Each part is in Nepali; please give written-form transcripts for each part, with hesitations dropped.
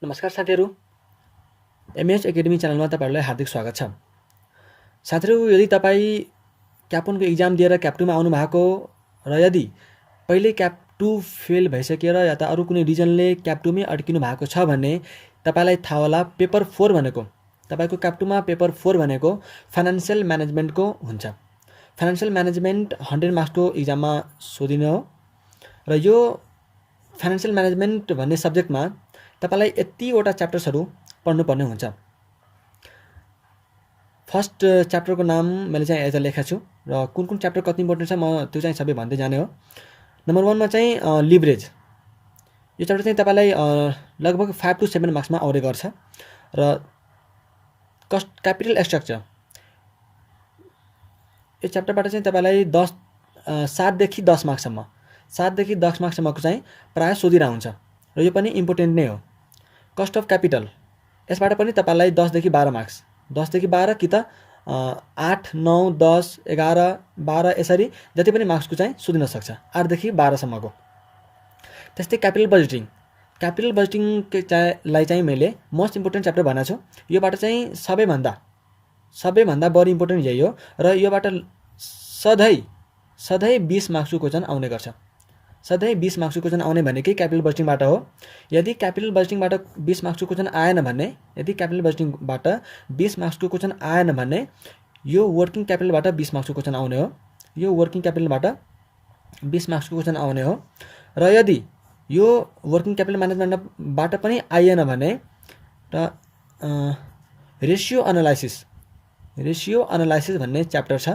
नमस्कार साथीहरू, एमएच एकाडेमी च्यानलमा तपाईँहरूलाई हार्दिक स्वागत छ। साथीहरू, यदि तपाईँ क्याप 1को इक्जाम दिएर क्याप 2मा आउनुभएको र यदि पहिले क्याप 2 फेल भइसकेर या त अरू कुनै रिजनले क्याप 2मै अड्किनु भएको छ भने तपाईँलाई थाहा होला पेपर 4 भनेको तपाईँको क्याप 2मा पेपर 4 भनेको फाइनान्सियल म्यानेजमेन्टको हुन्छ। फाइनान्सियल म्यानेजमेन्ट 100 मार्क्सको इक्जाममा सोधिने हो र यो फाइनान्सियल म्यानेजमेन्ट भन्ने सब्जेक्टमा तपाईलाई यतिवटा च्याप्टर्सहरू पढ्नुपर्ने हुन्छ। फर्स्ट च्याप्टरको नाम मैले चाहिँ एज लेखेको छु र कुन कुन च्याप्टर कति इम्पोर्टेन्ट छ म त्यो चाहिँ सबै भन्दै जाने हो। नम्बर 1मा चाहिँ लिभरेज। यो च्याप्टर चाहिँ तपाईलाई लगभग 5 to 7 मार्क्समा आउने गर्छ र क्यापिटल स्ट्रक्चर यो च्याप्टरबाट चाहिँ तपाईलाई 7 देखि 10 मार्क्ससम्म 7 देखि 10 मार्क्ससम्मको चाहिँ प्रायः सोधिरहेको हुन्छ र यो पनि इम्पोर्टेन्ट नै हो। कस्ट अफ क्यापिटल यसबाट पनि तपाईलाई 10 देखि 12 मार्क्स 10 देखि 12 कि त 8, 9, 10, 11, 12 यसरी जति पनि मार्क्सको चाहिँ सोधिन सक्छ 8 देखि 12 सम्मको। त्यस्तै क्यापिटल बजेटिङलाई चाहिँ मैले मोस्ट इम्पोर्टेन्ट च्याप्टर भनेको छु। योबाट चाहिँ सबैभन्दा बढी इम्पोर्टेन्ट यही हो र योबाट सधैँ 20 मार्क्सको क्वेसन आउने गर्छ। सधैँ 20 मार्क्सको क्वेसन आउने भनेकै क्यापिटल बजेटिङबाट हो। यदि क्यापिटल बजेटिङबाट 20 मार्क्सको क्वेसन आएन भने यो वर्किङ क्यापिटलबाट 20 मार्क्सको क्वेसन आउने हो। र यदि यो वर्किङ क्यापिटल म्यानेजमेन्टबाट पनि आएन भने त रेसियो एनालाइसिस भन्ने च्याप्टर छ।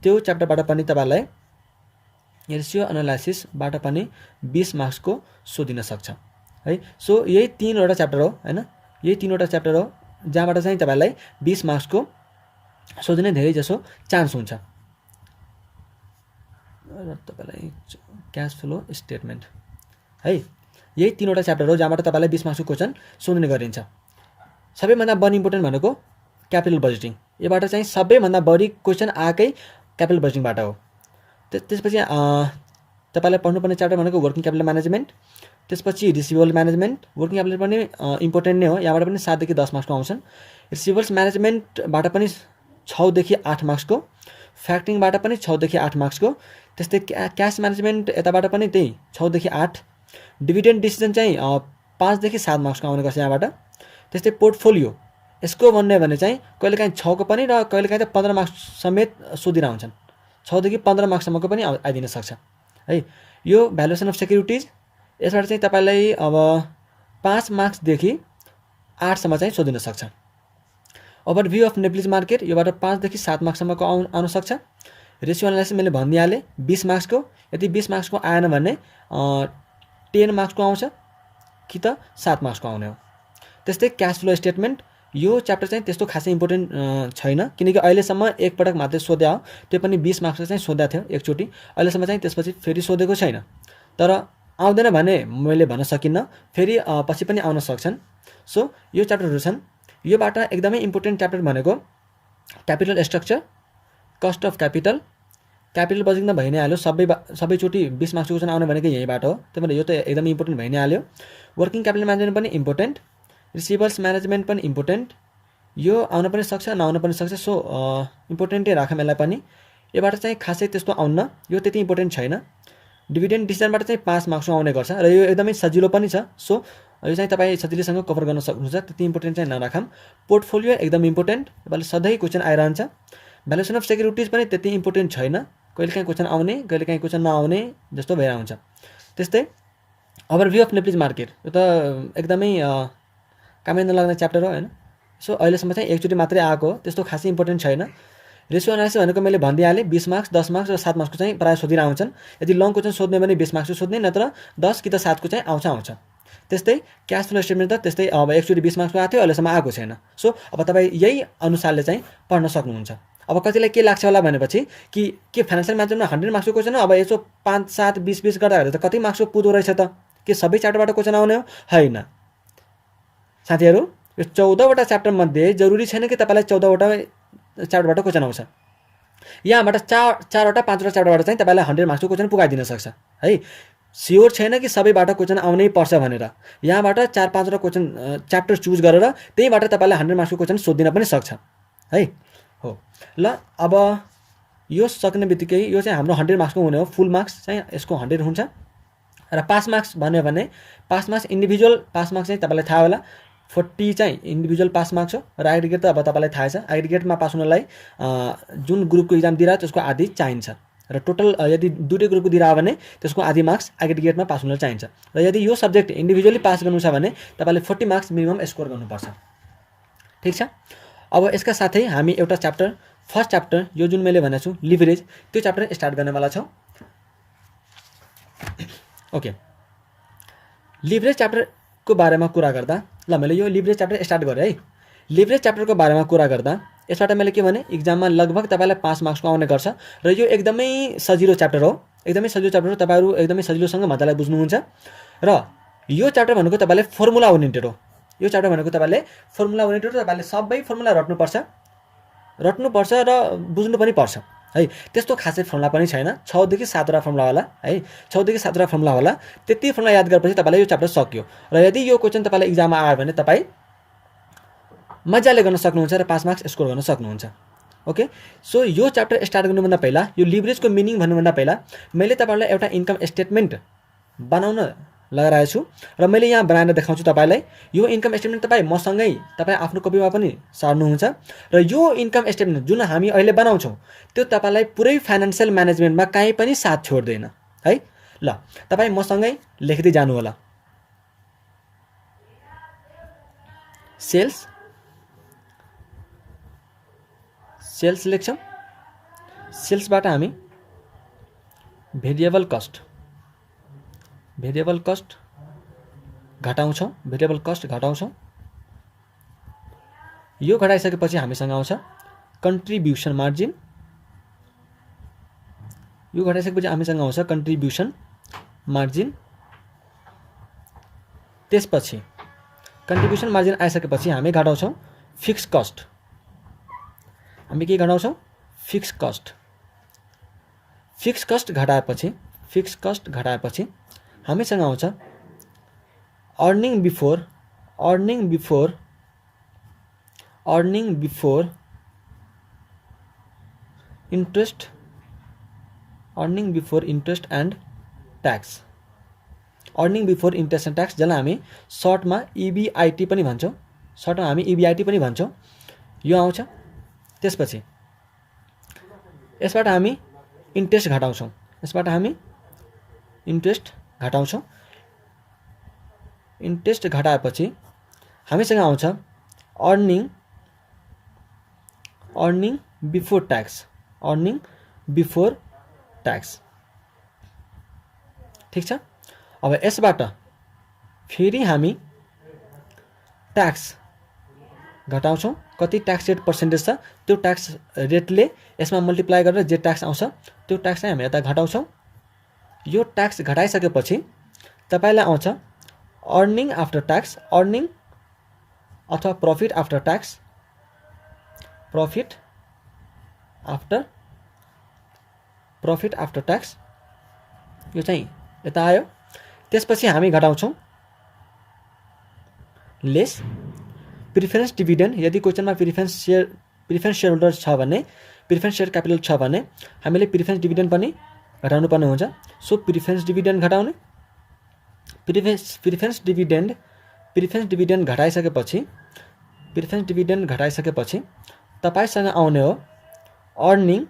त्यो च्याप्टरबाट पनि तपाईलाई रेसियो एनालाइसिसबाट पनि 20 मार्क्सको सोधिन सक्छ है। सो यही 3वटा च्याप्टर हो हैन, यही 3वटा च्याप्टर हो जहाँबाट चाहिँ तपाईलाई 20 मार्क्सको सोधिने धेरै जसो चान्स हुन्छ। र तपाईलाई क्याश फ्लो स्टेटमेन्ट है, यही 3वटा च्याप्टर हो जहाँबाट तपाईलाई 20 मार्क्सको क्वेसन सोध्ने गरिन्छ। सबैभन्दा बढी इम्पोर्टेन्ट भनेको क्यापिटल बजेटिङ। योबाट चाहिँ सबैभन्दा बढी क्वेसन आएकै क्यापिटल बजेटिङबाट हो। त्यसपछि तपाईलाई पढ्नुपर्ने च्याप्टर भनेको वर्किङ क्यापिटल म्यानेजमेन्ट, त्यसपछि रिसिभेबल म्यानेजमेन्ट। वर्किङ क्यापिटल पनि इम्पोर्टेन्ट नै हो, यहाँबाट पनि 7 देखि 10 मार्क्सको आउँछन्। रिसिभेबल्स म्यानेजमेन्टबाट पनि 6 देखि 8 मार्क्सको, फ्याक्टरिङबाट पनि 6 देखि 8 मार्क्सको, त्यस्तै क्यास म्यानेजमेन्ट यताबाट पनि त्यही 6 देखि 8। डिभिडेन्ड डिसिजन चाहिँ 5 देखि 7 मार्क्सको आउने गर्छ यहाँबाट। त्यस्तै पोर्टफोलियो यसको भन्ने भने चाहिँ कहिलेकाहीँ 6को पनि र कहिलेकाहीँ त 15 मार्क्स समेत सोधिरहेका हुन्छन्। 6 देखि 15 मार्क्ससम्मको पनि आइदिन सक्छ है। यो भ्यालुएसन अफ सेक्युरिटिज यसबाट चाहिँ तपाईलाई अब 5 मार्क्सदेखि 8सम्म चाहिँ सोधिन सक्छ। ओभरभ्यू अफ नेप्लिज मार्केट योबाट 5 देखि 7 मार्क्ससम्मको आउन सक्छ। रेसियो एनालाइसिस मैले भनिहालेँ 20 मार्क्सको। यदि 20 मार्क्सको आएन भने 10 मार्क्सको आउँछ कि त 7 मार्क्सको आउने हो। त्यस्तै क्यास फ्लो स्टेटमेन्ट यो च्याप्टर चाहिँ त्यस्तो खासै इम्पोर्टेन्ट छैन, किनकि अहिलेसम्म एकपटक मात्रै सोध्या हो, त्यो पनि 20 मार्क्सको चाहिँ सोध्या थियो एकचोटि। अहिलेसम्म चाहिँ त्यसपछि फेरि सोधेको छैन, तर आउँदैन भने मैले भन्न सकिन्न, फेरि पछि पनि आउन सक्छन्। सो यो च्याप्टरहरू छन्। योबाट एकदमै इम्पोर्टेन्ट च्याप्टर भनेको capital structure, cost of capital budgeting त भइ नै हाल्यो। सबैचोटि 20 मार्क्सको क्वेसन आउने भनेको यहीँबाट हो, त्यही भएर यो त एकदमै इम्पोर्टेन्ट भइ नै हाल्यो। वर्किङ क्यापिटल म्यानेजमेन्ट पनि इम्पोर्टेन्ट, रिसिभेबल्स म्यानेजमेन्ट पनि इम्पोर्टेन्ट। यो आउन पनि सक्छ नआउन पनि सक्छ, सो इम्पोर्टेन्टै राखौँ यसलाई पनि। योबाट चाहिँ खासै त्यस्तो आउन्न, यो त्यति इम्पोर्टेन्ट छैन। डिभिडेन्ड डिसिजनबाट चाहिँ 5 मार्क्सको आउने गर्छ र यो एकदमै सजिलो पनि छ। सो यो चाहिँ तपाईँ सजिलैसँग कभर गर्न सक्नुहुन्छ, त्यति इम्पोर्टेन्ट चाहिँ नराखौँ। पोर्टफोलियो एकदम इम्पोर्टेन्ट, तपाईँले सधैँ क्वेसन आइरहन्छ। भ्यालुएसन अफ सेक्युरिटिज पनि त्यति इम्पोर्टेन्ट छैन, कहिलेकाहीँ क्वेसन आउने कहिलेकाहीँ क्वेसन नआउने जस्तो भइरहेको हुन्छ। त्यस्तै ओभरभ्यू अफ नेप्लिज मार्केट यो त एकदमै कामै नलाग्ने च्याप्टर हो हैन। सो अहिलेसम्म चाहिँ एकचोटि मात्रै आएको हो, त्यस्तो खासै इम्पोर्टेन्ट छैन। रेसियो एनालाइसिस भनेको मैले भनिदिइहालेँ 20 मार्क्स, 10 मार्क्स र 7 मार्क्सको चाहिँ प्रायः सोधिरहेका हुन्छन्। यदि लङ क्वेसन सोध्ने भने 20 मार्क्सको सोध्ने, नत्र 10 कि त 7को चाहिँ आउँछ। त्यस्तै क्यास फ्लो स्टेटमेन्ट त त्यस्तै अब एकचोटि 20 मार्क्सको आएको थियो, अहिलेसम्म आएको छैन। सो अब तपाईँ यही अनुसारले चाहिँ पढ्न सक्नुहुन्छ। अब कतिलाई के लाग्छ होला भनेपछि कि के फाइनान्सियल म्यानेजमेन्टमा 100 मार्क्सको क्वेसन हो, अब यसो 5, 7, 20 गर्दाखेरि त कति मार्क्सको पुग्दो रहेछ त, के सबै च्याप्टरबाट क्वेसन आउने हो? होइन साथीहरू, यो 14वटा च्याप्टर मध्ये जरुरी छैन कि तपाईलाई 14वटा च्याप्टरबाट क्वेसन आउँछ। यहाँबाट 4वटा 5वटा च्याप्टरबाट चाहिँ तपाईलाई 100 मार्क्सको क्वेसन पुगाइदिन सक्छ है। स्योर छैन कि सबैबाट क्वेसन आउनै पर्छ भनेर। यहाँबाट 4-5 क्वेसन च्याप्टर चुज गरेर त्यहीबाट तपाईँलाई 100 मार्क्सको क्वेसन सोधिन पनि सक्छ है। हो ल, अब यो सक्ने बित्तिकै यो चाहिँ हाम्रो 100 मार्क्सको हुने हो। फुल मार्क्स चाहिँ यसको 100 हुन्छ। र पास मार्क्स भन्यो भने pass marks individual pass marks चाहिँ तपाईँलाई थाहा होला 40 चाहिँ इन्डिभिजुअल पास मार्क्स हो। र एग्रिगेट त अब तपाईँलाई थाहा छ, एग्रिगेटमा पास हुनलाई जुन ग्रुपको इक्जाम दिइरह त्यसको आधी चाहिन्छ। र टोटल यदि दुईटै ग्रुपको दिइरह भने त्यसको आधी मार्क्स एग्रिगेटमा पास हुन चाहिन्छ। र यदि यो सब्जेक्ट इन्डिभिजुअली पास गर्नु छ भने तपाईँले 40 मार्क्स मिनिमम स्कोर गर्नुपर्छ। ठिक छ। अब यसका साथै हामी एउटा च्याप्टर, फर्स्ट च्याप्टर यो जुन मैले भनेको छु लिभरेज, त्यो च्याप्टर स्टार्ट गर्नेवाला छौँ। ओके, लिभरेज च्याप्टरको बारेमा कुरा गर्दा ल मैले यो लिभरेज च्याप्टर स्टार्ट गरेँ है। लिभरेज च्याप्टरको बारेमा कुरा गर्दा यसबाट मैले के भने इक्जाममा लगभग तपाईँलाई 5 मार्क्सको आउने गर्छ। र यो एकदमै सजिलो च्याप्टर हो, एकदमै सजिलो च्याप्टर हो। तपाईँहरू एकदमै सजिलोसँग मजाले बुझ्नुहुन्छ। र यो च्याप्टर भनेको तपाईँले फर्मुला ओरिएन्टेड हो। यो च्याप्टर भनेको तपाईँले फर्मुला ओरिएन्टेड हो। तपाईँले सबै फर्मुला रट्नुपर्छ र बुझ्नु पनि पर्छ है। त्यस्तो खासै फर्मुला पनि छैन, 6 देखि 7 वटा फर्मुला होला है, 6 देखि 7 वटा फर्मुला होला। त्यति फर्मुला याद गरेपछि तपाईँलाई यो च्याप्टर सक्यो। र यदि यो क्वेसन तपाईँलाई इक्जाममा आयो भने तपाईँ मजाले गर्न सक्नुहुन्छ र 5 मार्क्स स्कोर गर्न सक्नुहुन्छ। ओके, सो यो च्याप्टर स्टार्ट गर्नुभन्दा पहिला, यो लिभरेजको मिनिङ भन्नुभन्दा पहिला मैले तपाईँलाई एउटा इन्कम स्टेटमेन्ट बनाउन लगाइरहेको छु। र मैले यहाँ बनाएर देखाउँछु तपाईँलाई। यो इन्कम स्टेटमेन्ट तपाईँ मसँगै तपाईँ आफ्नो कपीमा पनि सार्नुहुन्छ। र यो इन्कम स्टेटमेन्ट जुन हामी अहिले बनाउँछौँ त्यो तपाईँलाई पुरै फाइनेन्सियल म्यानेजमेन्टमा कहीँ पनि साथ छोड्दैन है। ल, तपाईँ मसँगै लेख्दै जानु होला। सेल्स लेख्छौँ। सेल्सबाट हामी भेरिएबल कस्ट घटाउँछौँ। यो घटाइसकेपछि हामीसँग आउँछ कन्ट्रिब्युसन मार्जिन। त्यसपछि कन्ट्रिब्युसन मार्जिन आइसकेपछि हामी घटाउँछौँ फिक्स कस्ट। हामी के घटाउँछौँ? फिक्स कस्ट घटाएपछि हामीसँग आउँछ earning before interest and tax. जसलाई हामी सर्टमा EBIT पनि भन्छौँ। यो आउँछ। त्यसपछि यसबाट हामी इन्ट्रेस्ट घटाउँछौँ। इन्ट्रेस्ट घटाएपछि हामीसँग आउँछ अर्निङ बिफोर ट्याक्स। ठिक छ। अब यसबाट फेरि हामी ट्याक्स घटाउँछौँ। कति ट्याक्स रेट पर्सेन्टेज छ त्यो ट्याक्स रेटले यसमा मल्टिप्लाई गरेर जे ट्याक्स आउँछ त्यो ट्याक्स चाहिँ हामी यता घटाउँछौँ। यो ट्याक्स घटाइसकेपछि तपाईँलाई आउँछ अर्निङ आफ्टर ट्याक्स, अर्निङ अथवा प्रफिट आफ्टर ट्याक्स। यो चाहिँ यता आयो। त्यसपछि हामी घटाउँछौँ लेस प्रिफरेन्स डिभिडेन्ड। यदि क्वेसनमा प्रिफरेन्स सेयर होल्डर छ भने, प्रिफरेन्स सेयर क्यापिटल छ भने हामीले प्रिफरेन्स डिभिडेन्ड पनि घटाउनु पर्ने हुन्छ। सो प्रिफरेन्स डिभिडेन्ड घटाइसकेपछि तपाईसँग आउने हो earning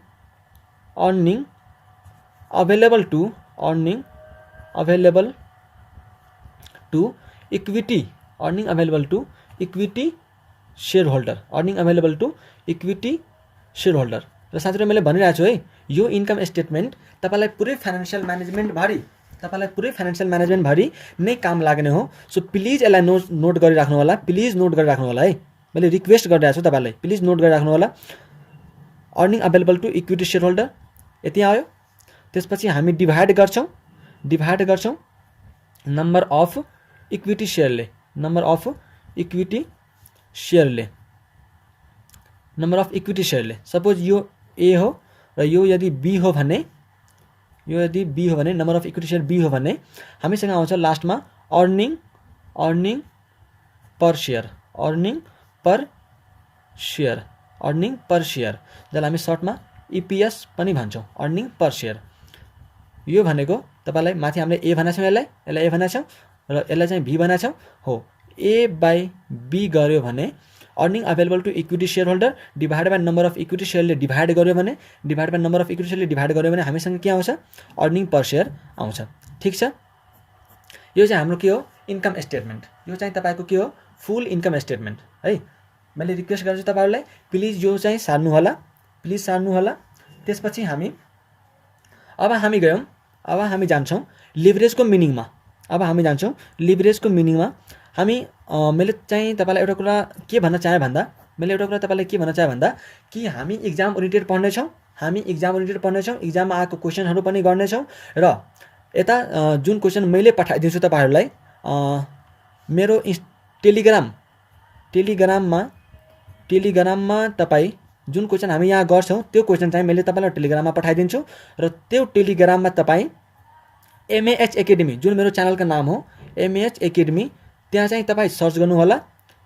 available to equity share holder. र साथीहरु मैले भनिरहेको छु है, यो इन्कम स्टेटमेन्ट तपाईलाई पुरै फाइनान्शियल म्यानेजमेन्ट भरि नै काम लाग्ने हो। सो प्लिज यसलाई नोट गरिराख्नु होला, है। मैले रिक्वेस्ट गरिरहेको छु तपाईलाई, प्लिज नोट गरिराख्नु होला। Earning available to equity share holder यति आयो। त्यसपछि हामी डिभाइड गर्छौँ नम्बर अफ इक्विटी सेयरले। सपोज यो ए हो र यो यदि बी हो भने यो यदि बी हो भने number of equity share B हो भने हामीसँग आउँछ लास्टमा earning per share earning per share जसलाई हामी सर्टमा इपिएस पनि भन्छौँ अर्निङ पर सेयर। यो भनेको तपाईलाई माथि हामीले ए भनेको छौँ यसलाई ए भनेको छौँ र यसलाई चाहिँ बी भनेको छौँ हो। ए बाई बी गर्यो भने earning available to equity share holder divide by number of equity सेयरले डिभाइड गर्यो भने हामीसँग के आउँछ अर्निङ पर सेयर आउँछ। ठिक छ, यो चाहिँ हाम्रो के हो इन्कम स्टेटमेन्ट। यो चाहिँ तपाईँको के हो फुल इन्कम स्टेटमेन्ट है। मैले रिक्वेस्ट गर्छु तपाईँहरूलाई प्लिज यो चाहिँ सार्नु होला। त्यसपछि अब हामी जान्छौँ लिभरेजको मिनिङमा। हामी मैले चाहिँ तपाईँलाई एउटा कुरा के भन्न चाहेँ भन्दा कि हामी इक्जाम ओरिएन्टेड पढ्नेछौँ, इक्जाममा आएको क्वेसनहरू पनि गर्नेछौँ र यता जुन क्वेसन मैले पठाइदिन्छु तपाईँहरूलाई मेरो टेलिग्राममा तपाईँ जुन क्वेसन हामी यहाँ गर्छौँ त्यो क्वेसन चाहिँ मैले तपाईँलाई टेलिग्राममा पठाइदिन्छु र त्यो टेलिग्राममा तपाईँ एमएएच एकाडेमी जुन मेरो च्यानलको नाम हो एमएएच एकाडेमी त्यहाँ चाहिँ तपाईँ सर्च गर्नुहोला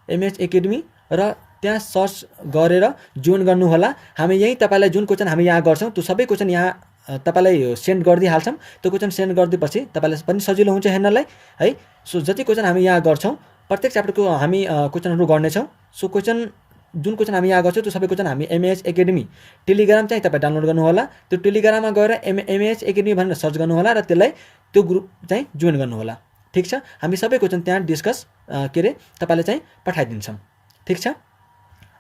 एमएएच एकाडेमी र त्यहाँ सर्च गरेर जोइन गर्नुहोला। हामी यही तपाईँलाई जुन क्वेसन हामी यहाँ गर्छौँ त्यो सबै क्वेसन यहाँ तपाईँलाई सेन्ड गरिदिइहाल्छौँ। त्यो क्वेसन सेन्ड गरिदिएपछि तपाईँलाई पनि सजिलो हुन्छ हेर्नलाई है। सो जति क्वेसन हामी यहाँ गर्छौँ प्रत्येक च्याप्टरको हामी क्वेसनहरू गर्नेछौँ। सो जुन क्वेसन हामी यहाँ गर्छौँ त्यो सबै क्वेसन हामी एमएएच एकाडेमी टेलिग्राम चाहिँ तपाईँ डाउनलोड गर्नुहोला। त्यो टेलिग्राममा गएर एमएएच एकाडेमी भनेर सर्च गर्नुहोला र त्यसलाई त्यो ग्रुप चाहिँ जोइन गर्नुहोला। ठिक छ, हामी सबै क्वेसन त्यहाँ डिस्कस तपाईँलाई चाहिँ पठाइदिन्छौँ। ठिक छ,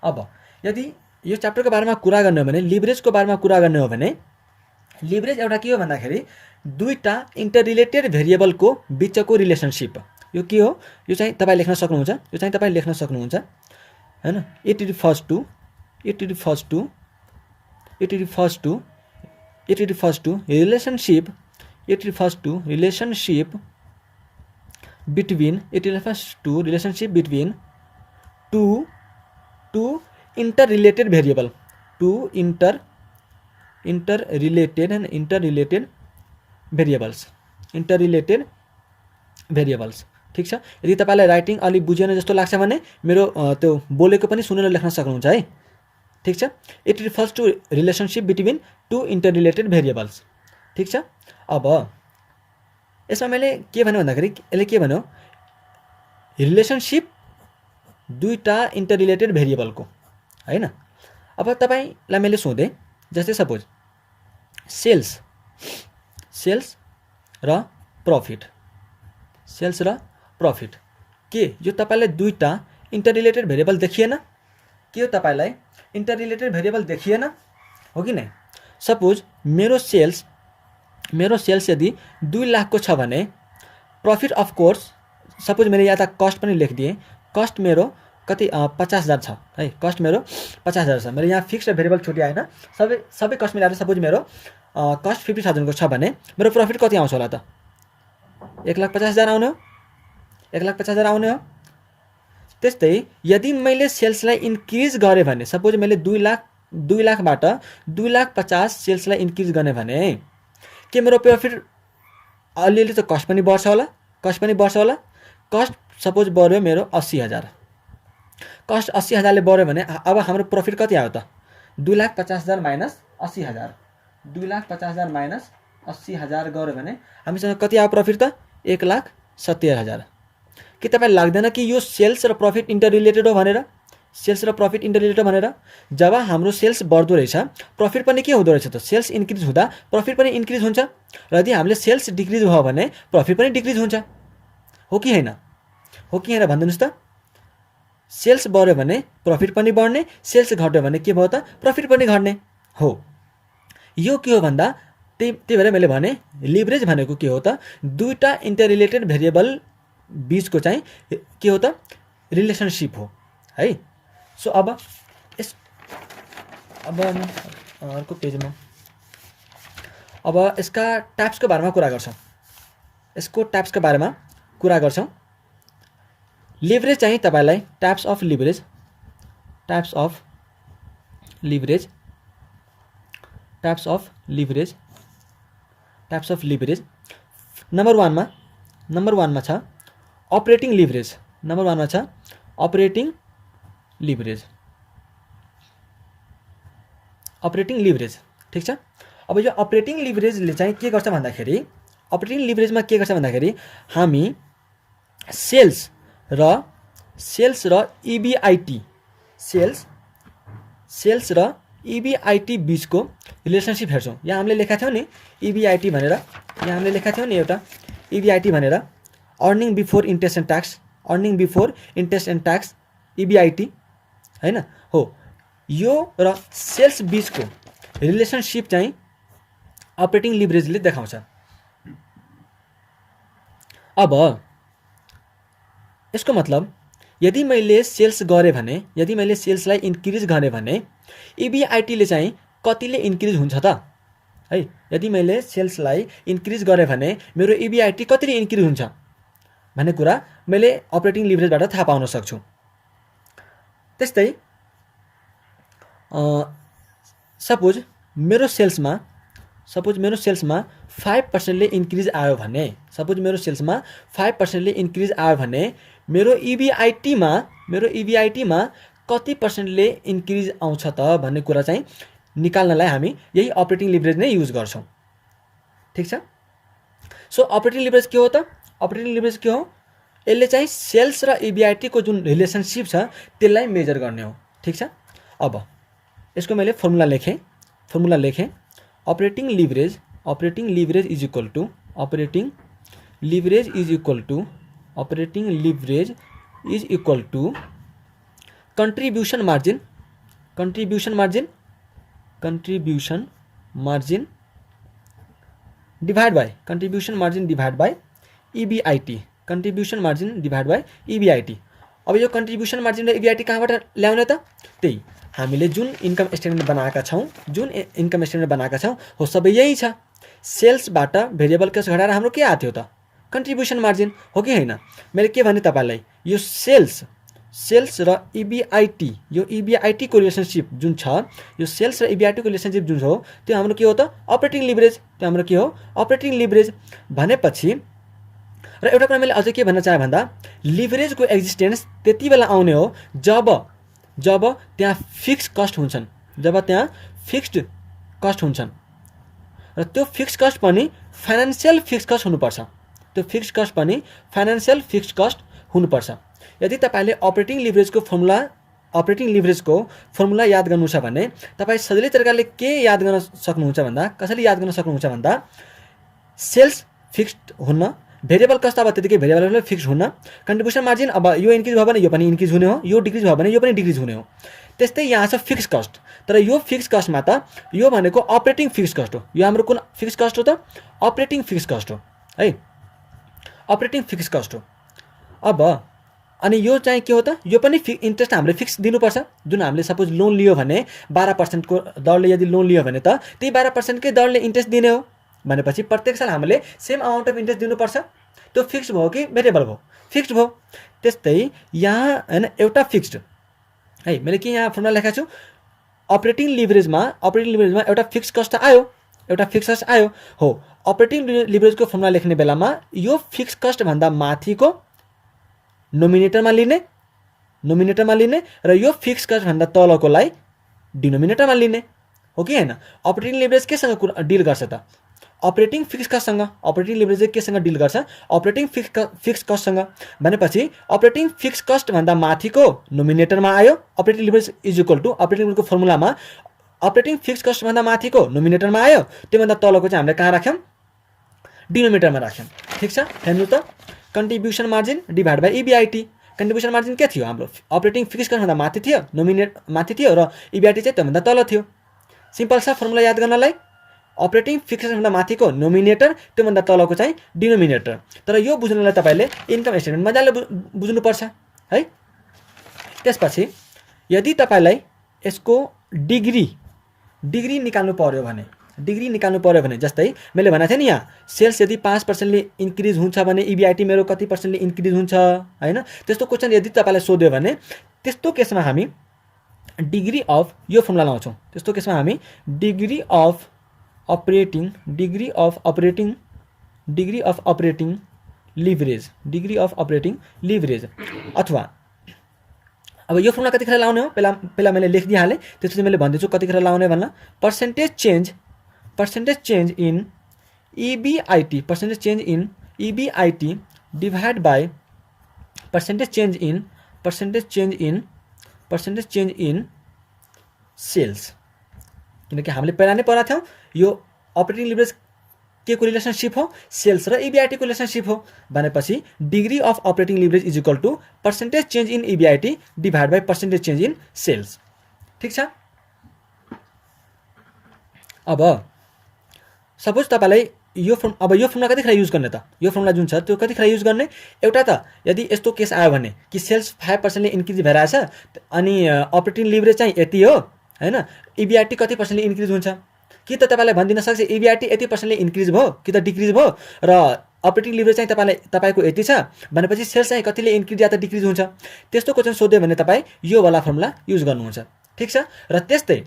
अब यदि यो च्याप्टरको बारेमा कुरा गर्ने हो भने लिभरेजको बारेमा कुरा गर्ने हो भने लिभरेज एउटा के हो भन्दाखेरि दुईटा इन्टर रिलेटेड भेरिएबलको बिचको रिलेसनसिप। यो के हो यो चाहिँ तपाईँ लेख्न सक्नुहुन्छ हैन। It refers to relationship between two interrelated variable variables। ठीक छ, यदि तपाईलाई राइटिङ अलि बुझेन जस्तो लाग्छ भने मेरो त्यो बोलेको पनि सुनेर लेख्न सक्नुहुन्छ है। ठीक छ, it refers to relationship between two interrelated variables. ठीक छ, अब यसमा मैले के भन्यो भन्दाखेरि यसले के भन्यो रिलेसनसिप दुईटा इन्टररिलेटेड भेरिएबलको हैन। अब तपाईलाई मैले सोधेँ जस्तै सपोज सेल्स र प्रॉफिट के यो तपाईलाई दुईटा इन्टररिलेटेड भेरिएबल देखिएन? के यो तपाईलाई इन्टररिलेटेड भेरिएबल देखिएन हो कि नै? सपोज मेरो सेल्स यदि 2 लाख को छ भने प्रॉफिट अफ कोर्स सपोज मैले यहाँ त कस्ट पनि लेखिदिएँ। कस्ट मेरो कति 50,000 छ है। कस्ट मेरो 50,000 छ। मेरो यहाँ फिक्स्ड भेरिएबल छुट्याएन, सबै कस्ट मिलाएर सपोज मेरो कस्ट 50,000 को छ भने मेरो प्रॉफिट कति आउँछ होला त? 1,50,000 आउने हो। 1,50,000 आउने हो। त्यस्तै यदि मैले सेल्सलाई इन्क्रिज गरेँ भने सपोज मैले 2 लाखबाट 2,50,000 सेल्सलाई इन्क्रिज गर्ने भने के मेरो प्रॉफिट अलिअलि त कस्ट पनि बढ्छ होला। कस्ट सपोज बढ्यो मेरो 80,000। कस्ट 80,000 ले बढ्यो भने अब हाम्रो प्रॉफिट कति आयो त? 2,50,000 माइनस 80,000। 2,50,000 माइनस 80,000 गऱ्यो भने हामीसँग कति आयो प्रॉफिट त? 1,70,000। के तपाईलाई लाग्दैन कि यो सेल्स र प्रॉफिट इन्टररिलेटेड हो भनेर? जब हाम्रो सेल्स बढ्दो रहेछ प्रॉफिट पनि के हुँदो रहेछ त? सेल्स इन्क्रिज हुँदा प्रॉफिट पनि इन्क्रिज हुन्छ र यदि हामीले सेल्स डिक्रिज भयो भने प्रॉफिट पनि डिक्रिज हुन्छ। हो कि हैन भनिदिनुस् त? सेल्स बढ्यो भने प्रॉफिट पनि बढ्ने, सेल्स घट्यो भने के भयो त? प्रॉफिट पनि घट्ने हो। यो के हो भन्दा त्यही भएर मैले भने लिभरेज भनेको के हो त? दुईटा इन्टररिलेटेड भेरिएबल बीचको चाहिँ के हो त? रिलेसनसिप हो है। सो अब अर्को पेजमा अब यसका टाइप्सको बारेमा कुरा गर्छौँ। लिभरेज चाहिँ तपाईलाई types of leverage types of leverage number वानमा छ अपरेटिङ लिभरेज। नम्बर वानमा छ अपरेटिङ लिभरेज ठिक छ। अब यो अपरेटिङ लिभरेजले चाहिँ के गर्छ भन्दाखेरि अपरेटिङ लिभरेजमा के गर्छ भन्दाखेरि हामी सेल्स र इबिआइटी सेल्स र इबिआइटी बीचको रिलेसनसिप हेर्छौँ। यहाँ हामीले लेखा थियौँ नि इबिआइटी भनेर, यहाँ हामीले लेखा थियौँ नि एउटा इबिआइटी भनेर earning before interest and tax EBIT हैन हो। यो र सेल्स बीचको रिलेसनसिप चाहिँ अपरेटिङ लिभरेजले देखाउँछ। अब यसको मतलब यदि मैले सेल्स गरेँ भने, यदि मैले सेल्सलाई इन्क्रिज गरेँ भने इबिआइटीले चाहिँ कतिले इन्क्रिज हुन्छ त है। यदि मैले सेल्सलाई इन्क्रिज गरेँ भने मेरो इबिआइटी कतिले इन्क्रिज हुन्छ भन्ने कुरा मैले अपरेटिङ लिभरेजबाट थाहा पाउन सक्छु। त्यस्तै सपोज मेरो सेल्समा 5%ले इन्क्रिज आयो भने, सपोज मेरो सेल्समा 5%ले इन्क्रिज आयो भने मेरो इबिआइटीमा कति पर्सेन्टले इन्क्रिज आउँछ त भन्ने कुरा चाहिँ निकाल्नलाई हामी यही अपरेटिङ लिभरेज नै युज गर्छौँ। ठिक छ। सो अपरेटिङ लिभरेज के हो त? अपरेटिङ लिभरेज के हो? यसले चाहिँ सेल्स र इबिआइटी को जुन रिलेसनसिप छ त्यसलाई मेजर गर्ने हो। ठीक छ। अब यसको मैले फर्मुला लेखेँ operating leverage is equal to contribution margin divide by EBIT। Contribution margin divide by EBIT। अब यो कंट्रीब्यूशन मार्जिन र EBIT कहाँबाट ल्याउने त? त्यही हामीले जुन इन्कम स्टेटमेन्ट बनाएका छौँ हो सबै यही छ। सेल्सबाट भेरिएबल कस्ट घटाएर हाम्रो के आएको थियो त? कंट्रीब्यूशन मार्जिन हो कि हैन? मैले के भने तपाईलाई यो सेल्स र EBIT, यो EBIT को रिलेसनसिप जुन छ, यो सेल्स र EBIT को रिलेसनसिप जुन हो त्यो हाम्रो के हो त? Operating leverage. त्यो हाम्रो के हो? अपरेटिङ लिभरेज भनेपछि। र एउटा कुरा मैले अझै के भन्न चाहे भन्दा लिभरेजको एक्जिस्टेन्स त्यति बेला आउने हो जब त्यहाँ फिक्स्ड कस्ट हुन्छन्, र त्यो फिक्स्ड कस्ट पनि फाइनान्शियल फिक्स्ड कस्ट हुनुपर्छ। यदि तपाईले अपरेटिङ लिभरेजको फर्मुला याद गर्नु छ भने तपाई सजिलै तरिकाले के याद गर्न सक्नुहुन्छ भन्दा सेल्स फिक्स्ड हुन्न, भेरिएबल कस्ट अब त्यतिकै भेरिएबल फिक्स्ड हुन्न, कन्ट्रिब्युसन मार्जिन अब यो इन्क्रिज भयो भने यो पनि इन्क्रिज हुने हो, यो डिक्रिज भयो भने यो पनि डिक्रिज हुने हो। त्यस्तै यहाँ छ फिक्स्ड कस्ट, तर यो फिक्स्ड कस्टमा त यो भनेको अपरेटिङ फिक्स्ड कस्ट हो। यो हाम्रो कुन फिक्स्ड कस्ट हो त? अपरेटिङ फिक्स्ड कस्ट हो है, अपरेटिङ फिक्स्ड कस्ट हो। अब अनि यो चाहिँ के हो त? यो पनि इन्ट्रेस्ट हामीले फिक्स दिनुपर्छ। जुन हामीले सपोज लोन लियो भने 12% को दरले यदि लोन लियो भने त त्यही 12% कै दरले इन्ट्रेस्ट दिने हो भनेपछि प्रत्येक साल हामीले सेम अमाउन्ट अफ इन्ट्रेस्ट दिनुपर्छ। त्यो फिक्स्ड भयो कि भेरिएबल भयो? फिक्स्ड भयो। त्यस्तै यहाँ हैन एउटा फिक्स्ड है, मैले के यहाँ फर्मुला लेखेको छु अपरेटिङ लिभरेजमा एउटा फिक्स्ड कस्ट आयो हो। अपरेटिङ लिभरेजको फर्मुला लेख्ने बेलामा यो फिक्स्ड कस्ट भन्दा माथिको नोमिनेटरमा लिने र यो फिक्स्ड कस्ट भन्दा तलकोलाई डिनोमिनेटरमा लिने हो कि हैन? अपरेटिङ लिभरेज केसँग डिल गर्छ त? अपरेटिङ फिक्स्ड कस्टसँग। अपरेटिङ लिभरेज केसँग डिल गर्छ? अपरेटिङ फिक्स्ड कस्टसँग। भनेपछि अपरेटिङ फिक्स्ड कस्ट भन्दा माथिको नोमिनेटरमा आयो operating leverage is equal to operating लिभरेजको फर्मुलामा अपरेटिङ फिक्स्ड कस्ट भन्दा माथिको नोमिनेटरमा आयो, त्योभन्दा तलको चाहिँ हामीले कहाँ राख्यौँ? डिनोमिनेटरमा राख्यौँ। ठीक छ। हेर्नु त contribution margin divide by EBIT। Contribution margin के थियो? हाम्रो अपरेटिङ फिक्स्ड कस्ट भन्दा माथि थियो, माथि थियो र EBIT चाहिँ त्योभन्दा तल थियो। सिम्पल छ फर्मुला याद गर्नलाई। अपरेटिङ फिक्स्ड भन्दा माथिको नोमिनेटर, त्योभन्दा तलको चाहिँ डिनोमिनेटर। तर यो बुझ्नलाई तपाईले इन्कम स्टेटमेन्ट मजाले बुझ्नुपर्छ है। त्यसपछि यदि तपाईलाई यसको डिग्री निकाल्नु पर्यो भने जस्तै मैले भनेको थिएँ नि यहाँ सेल्स यदि 5%ले इन्क्रिज हुन्छ भने EBIT मेरो कति पर्सेन्टले इन्क्रिज हुन्छ हैन? त्यस्तो क्वेशन यदि तपाईलाई सोध्यो भने त्यस्तो केसमा हामी डिग्री अफ यो फर्मुला लाउँछौँ। त्यस्तो केसमा हामी degree of operating degree of operating leverage अथवा अब यो फर्मुला कतिखेर लाउने हो पहिला मैले लेखिदिइहालेँ, त्यसपछि मैले भन्दैछु कतिखेर लाउने भन्ला। Percentage change in EBIT divide by percentage change in sales. किनकि हामीले पहिला नै पढाएको थियौँ यो अपरेटिङ लिभरेज के को रिलेसनसिप हो, सेल्स र EBIT को रिलेसनसिप हो भनेपछि degree of operating leverage is equal to percentage change in EBIT divide by percentage change in sales. ठिक छ। अब सपोज तपाईँलाई यो फर्मुला कतिखेर युज गर्ने त, यो फर्मुला जुन छ त्यो कतिखेर युज गर्ने, एउटा त यदि यस्तो केस आयो भने कि सेल्स 5% इन्क्रिज भइरहेछ अनि अपरेटिङ लिभरेज चाहिँ यति हो हैन, EBIT कति पर्सेन्टले इन्क्रिज हुन्छ, कि त तपाईँलाई भनिदिन सक्छ EBIT यति पर्सेन्टले इन्क्रिज भयो कि त डिक्रिज भयो र अपरेटिङ लिभरेज चाहिँ तपाईँको यति छ भनेपछि सेल्स चाहिँ कतिले इन्क्रिज या त डिक्रिज हुन्छ। त्यस्तो क्वेसन सोध्यो भने तपाईँ यो वाला फर्मुला युज गर्नुहुन्छ। ठिक छ। र त्यस्तै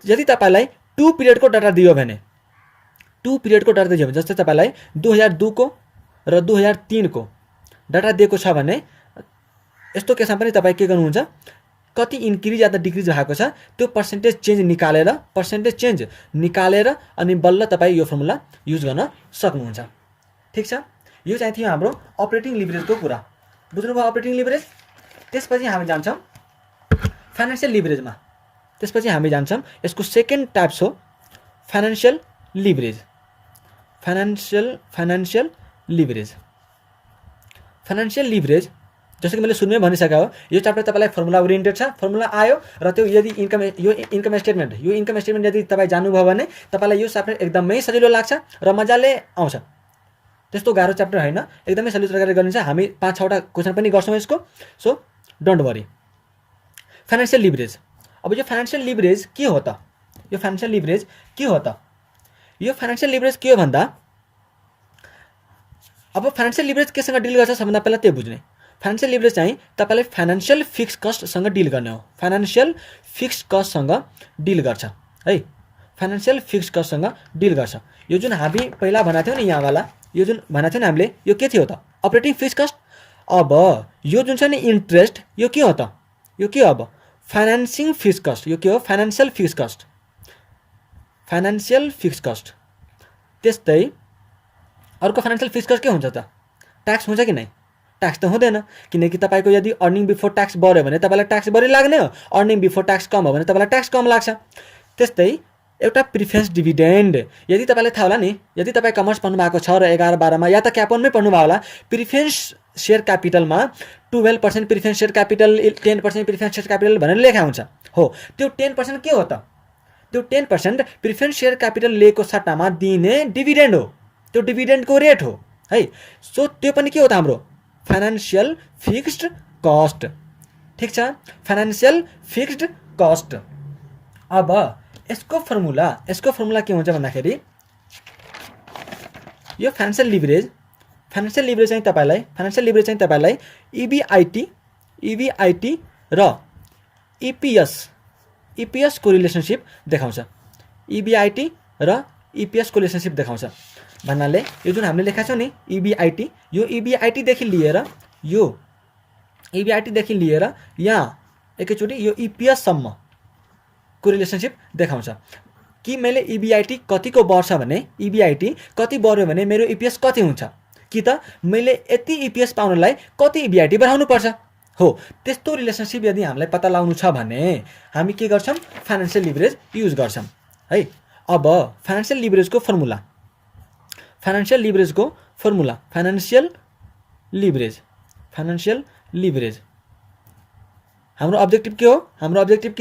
यदि तपाईँलाई 2 पिरियडको डाटा दियो भने जस्तै तपाईँलाई 2002 को र 2003 को डाटा दिएको छ भने यस्तो केसमा पनि तपाईँ के गर्नुहुन्छ, कति इन्क्रिज या त डिक्रिज भएको छ त्यो पर्सेन्टेज चेन्ज निकालेर अनि बल्ल तपाईँ यो फर्मुला युज गर्न सक्नुहुन्छ। ठिक छ। यो चाहिँ थियो हाम्रो अपरेटिङ लिभरेजको कुरा। बुझ्नुभयो अपरेटिङ लिभरेज। त्यसपछि हामी जान्छौँ फाइनेन्सियल लिभरेजमा। यसको सेकेन्ड टाइप्स हो फाइनेन्सियल लिभरेज। जस्तो कि मैले सुरुमै भनिसकेको हो, यो च्याप्टर तपाईँलाई फर्मुला ओरिएन्टेड छ। फर्मुला आयो र त्यो यदि इन्कम स्टेटमेन्ट यदि तपाईँ जान्नुभयो भने तपाईँलाई यो च्याप्टर एकदमै सजिलो लाग्छ र मजाले आउँछ। त्यस्तो गाह्रो च्याप्टर होइन, एकदमै सजिलो प्रकारले गरिन्छ। हामी 5-6वटा क्वेसन पनि गर्छौँ यसको, so don't worry. Financial leverage. अब यो फाइनेन्सियल लिभरेज के हो त? यो फाइनेन्सियल लिभरेज के हो भन्दा, अब फाइनेन्सियल लिभरेज केसँग डिल गर्छ सबभन्दा पहिला त्यो बुझ्ने। फाइनेन्सियल लिभरेज चाहिँ तपाईँले फाइनेन्सियल फिक्स कस्टसँग डिल गर्ने हो। फाइनेन्सियल फिक्स कस्टसँग डिल गर्छ है। यो जुन हामी पहिला भनेको थियौँ नि यहाँवाला, यो जुन भनेको थियो नि हामीले, यो के थियो त? Operating fix cost. अब यो जुन छ नि इन्ट्रेस्ट, यो के हो त? यो के हो? अब फाइनेन्सिङ फिक्स कस्ट। यो के हो? Financial fix cost. त्यस्तै अर्को फाइनेन्सियल फिक्स कस्ट के हुन्छ त? ट्याक्स हुन्छ कि नै? ट्याक्स त हुँदैन, किनकि तपाईँको यदि अर्निङ बिफोर ट्याक्स बढ्यो भने तपाईँलाई ट्याक्स बढी लाग्ने हो, अर्निङ बिफोर ट्याक्स कम हो भने तपाईँलाई ट्याक्स कम लाग्छ। त्यस्तै एउटा प्रिफरेन्स डिभिडेन्ड। यदि तपाईँलाई थाहा होला नि, यदि तपाईँ कमर्स पढ्नु भएको छ र 11-12 मा या त क्यापनमै पढ्नु भयो होला, प्रिफरेन्स सेयर क्यापिटलमा 12% preference share capital, 10% preference share capital भनेर लेखा हुन्छ। हो, त्यो 10% के हो त? त्यो 10% प्रिफरेन्स सेयर क्यापिटल लिएको सट्टामा दिने डिभिडेन्ड हो, त्यो डिभिडेन्डको रेट हो है। सो त्यो पनि के हो त? हाम्रो फाइनेन्सियल फिक्स्ड कस्ट। ठिक छ। Financial fixed cost. अब यसको फर्मुला के हुन्छ भन्दाखेरि, यो फाइनेन्सियल लिभरेज चाहिँ तपाईँलाई EBIT र EPS को रिलेसनसिप देखाउँछ। EBIT र EPS को रिलेसनसिप देखाउँछ भन्नाले यो जुन हामीले लेखेका छौँ नि EBIT, यो EBIT देखि लिएर यहाँ एकैचोटि यो EPS सम्म को रिलेसनसिप देखाउँछ कि मैले EBIT कतिको बढ्छ भने, EBIT कति बढ्यो भने मेरो EPS कति हुन्छ, कि त मैले यति EPS पाउनलाई कति EBIT बढाउनु पर्छ। हो, त्यस्तो रिलेसनसिप यदि हामीलाई पत्ता लगाउनु छ भने हामी के गर्छौँ? फाइनेन्सियल लिभरेज युज गर्छौँ है। अब फाइनेन्सियल लिभरेजको फर्मुला, फाइनेन्सियल लिभरेज हाम्रो अब्जेक्टिभ के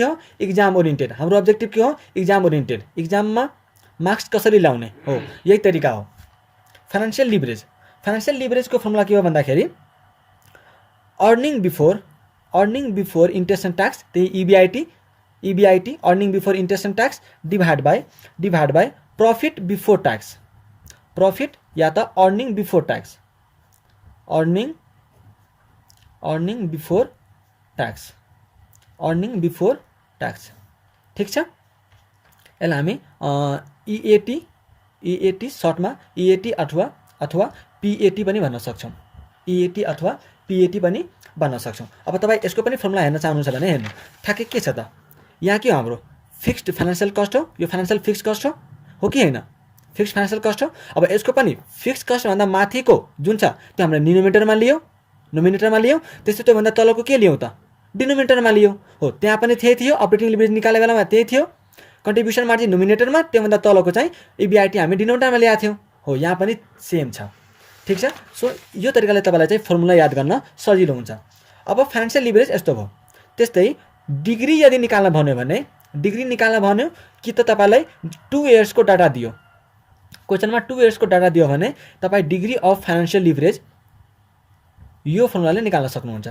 हो? Exam oriented. एक्जाममा मार्क्स कसरी ल्याउने हो, यही तरिका हो फाइनेन्सियल लिभरेजको फर्मुला के हो भन्दाखेरि, earning before interest and tax, त्यही EBIT earning before interest and tax divide by profit before या त अर्निङ बिफोर ट्याक्स। ठिक छ। यसलाई हामी इएटी सर्टमा इएटी अथवा पिएटी पनि भन्न सक्छौँ। इएटी अथवा पिएटी पनि भन्न सक्छौँ। अब तपाईँ यसको पनि फर्मुला हेर्न चाहनुहुन्छ भने हेर्नु ठ्याक्कै के छ त, यहाँ के हो हाम्रो फिक्स्ड फाइनेन्सियल कस्ट हो, यो फाइनेन्सियल फिक्स कस्ट हो कि होइन, फिक्स्ड फाइनेन्सियल कस्ट हो। अब यसको पनि फिक्स कस्टभन्दा माथिको जुन छ त्यो हामीले नोमिनेटरमा लियौँ, त्यस्तै त्योभन्दा तलको के लियौँ त, डिनोमिनेटरमा लियौँ। हो त्यहाँ पनि त्यही थियो, अपरेटिङ लिभरेज निकाले बेलामा त्यही थियो, कन्ट्रिब्युसन मार्जिन नोमिनेटरमा, त्योभन्दा तलको चाहिँ इबिआइटी हामी डिनोमिनेटरमा ल्याएको थियौँ। हो यहाँ पनि सेम छ, ठिक छ। सो यो तरिकाले तपाईँलाई चाहिँ फर्मुला याद गर्न सजिलो हुन्छ। अब फाइनेन्सियल लिभरेज यस्तो भयो। त्यस्तै डिग्री यदि निकाल्न भन्यो भने कि त तपाईँलाई 2 इयर्सको डाटा दियो, क्वेसनमा 2 इयर्सको डाटा दियो भने तपाईँ डिग्री अफ फाइनेन्सियल लिभरेज यो फर्मुलाले निकाल्न सक्नुहुन्छ।